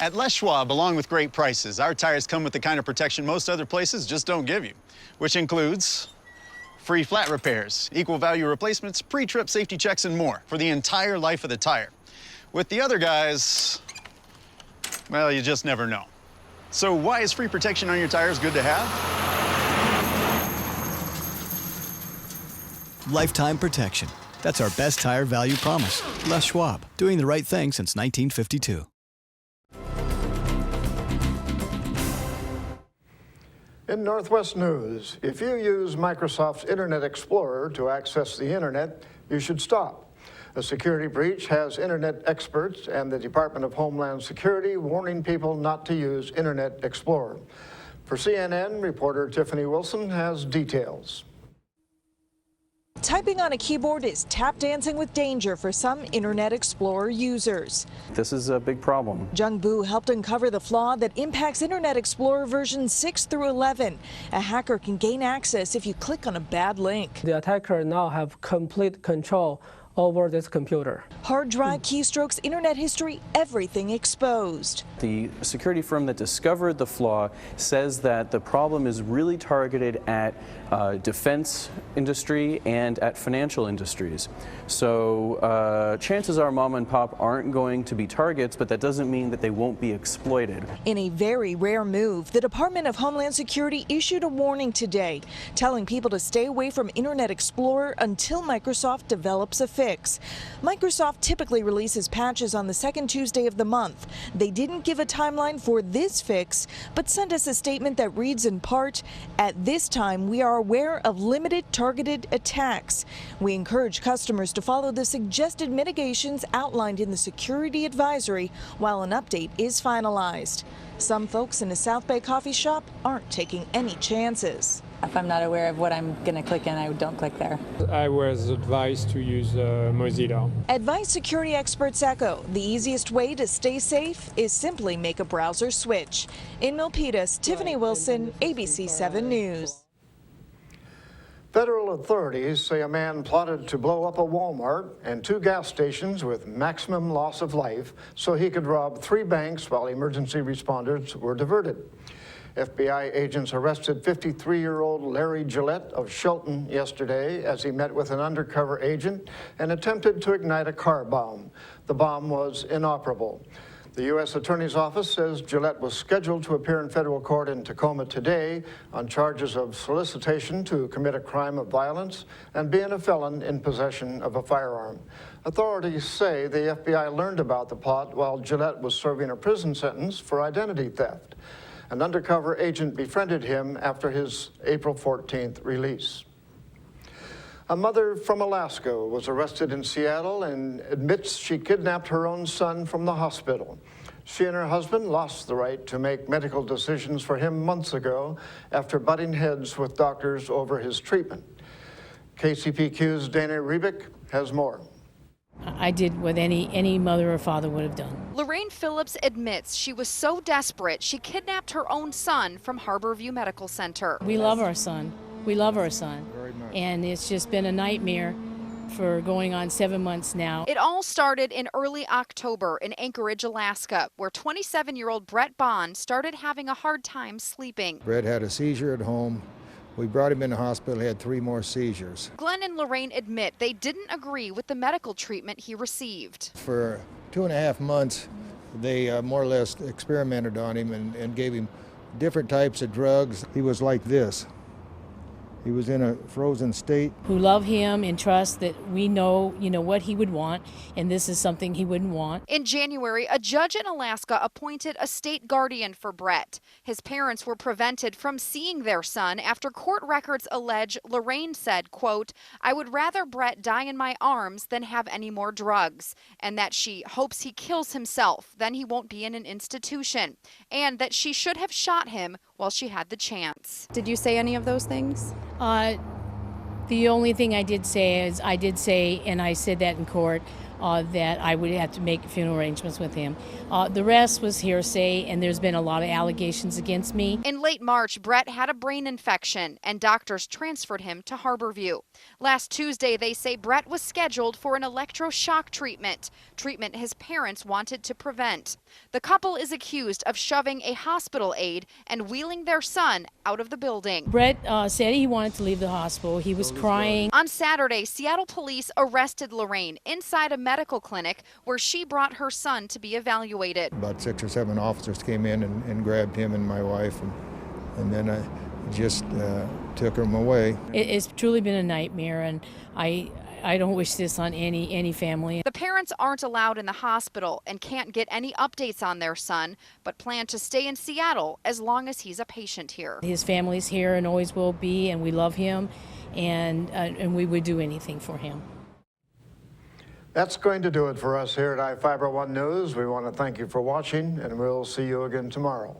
At Les Schwab, along with great prices, our tires come with the kind of protection most other places just don't give you, which includes free flat repairs, equal value replacements, pre-trip safety checks, and more for the entire life of the tire. With the other guys, well, you just never know. So why is free protection on your tires good to have? Lifetime protection. That's our best tire value promise. Les Schwab, doing the right thing since 1952. In Northwest News, if you use Microsoft's Internet Explorer to access the Internet, you should stop. A security breach has Internet experts and the Department of Homeland Security warning people not to use Internet Explorer. For CNN, reporter Tiffany Wilson has details. Typing on a keyboard is tap dancing with danger for some Internet Explorer users. This is a big problem. Jung Bu helped uncover the flaw that impacts Internet Explorer versions 6 through 11. A hacker can gain access if you click on a bad link. The attacker now have complete control over this computer. Hard drive, keystrokes, internet history, everything exposed. The security firm that discovered the flaw says that the problem is really targeted at defense industry and at financial industries. So chances are mom and pop aren't going to be targets, but that doesn't mean that they won't be exploited. In a very rare move, the Department of Homeland Security issued a warning today, telling people to stay away from Internet Explorer until Microsoft develops a fix. Microsoft typically releases patches on the second Tuesday of the month. They didn't give a timeline for this fix, but sent us a statement that reads in part, "At this time, we are aware of limited targeted attacks. We encourage customers to follow the suggested mitigations outlined in the security advisory while an update is finalized." Some folks in a South Bay coffee shop aren't taking any chances. If I'm not aware of what I'm going to click in, I don't click there. I was advised to use Mozilla. Advice security experts echo the easiest way to stay safe is simply make a browser switch. In Milpitas, Tiffany Wilson, ABC 7 News. Federal authorities say a man plotted to blow up a Walmart and 2 gas stations with maximum loss of life so he could rob 3 banks while emergency responders were diverted. FBI agents arrested 53-year-old Larry Gillette of Shelton yesterday as he met with an undercover agent and attempted to ignite a car bomb. The bomb was inoperable. The U.S. Attorney's Office says Gillette was scheduled to appear in federal court in Tacoma today on charges of solicitation to commit a crime of violence and being a felon in possession of a firearm. Authorities say the FBI learned about the plot while Gillette was serving a prison sentence for identity theft. An undercover agent befriended him after his April 14th release. A mother from Alaska was arrested in Seattle and admits she kidnapped her own son from the hospital. She and her husband lost the right to make medical decisions for him months ago after butting heads with doctors over his treatment. KCPQ's Dana Rebick has more. I did what any mother or father would have done. Lorraine Phillips admits she was so desperate she kidnapped her own son from Harborview Medical Center. We love our son. We love our son. Very much. And it's just been a nightmare for going on 7 months now. It all started in early October in Anchorage, Alaska, where 27-year-old Brett Bond started having a hard time sleeping. Brett had a seizure at home. We brought him in the hospital, he had 3 more seizures. Glenn and Lorraine admit they didn't agree with the medical treatment he received. For 2.5 months, they more or less experimented on him and gave him different types of drugs. He was like this. He was in a frozen state. Who love him and trust that we know, what he would want, and this is something he wouldn't want. In January, a judge in Alaska appointed a state guardian for Brett. His parents were prevented from seeing their son after court records allege Lorraine said, quote, "I would rather Brett die in my arms than have any more drugs," and that she hopes he kills himself, then he won't be in an institution, and that she should have shot him while she had the chance. Did you say any of those things? The only thing I did say is and I said that in court, that I would have to make funeral arrangements with him. The rest was hearsay, and there's been a lot of allegations against me. In late March, Brett had a brain infection, and doctors transferred him to Harborview. Last Tuesday, they say Brett was scheduled for an electroshock treatment his parents wanted to prevent. The couple is accused of shoving a hospital aide and wheeling their son out of the building. Brett said he wanted to leave the hospital. He was crying. On Saturday, Seattle police arrested Lorraine inside a medical clinic where she brought her son to be evaluated. About 6 or 7 officers came in and grabbed him and my wife, and then I just took him away. It's truly been a nightmare, and I don't wish this on any family. The parents aren't allowed in the hospital and can't get any updates on their son, but plan to stay in Seattle as long as he's a patient here. His family's here and always will be, and we love him, and we would do anything for him. That's going to do it for us here at iFIBER 1 News. We want to thank you for watching, and we'll see you again tomorrow.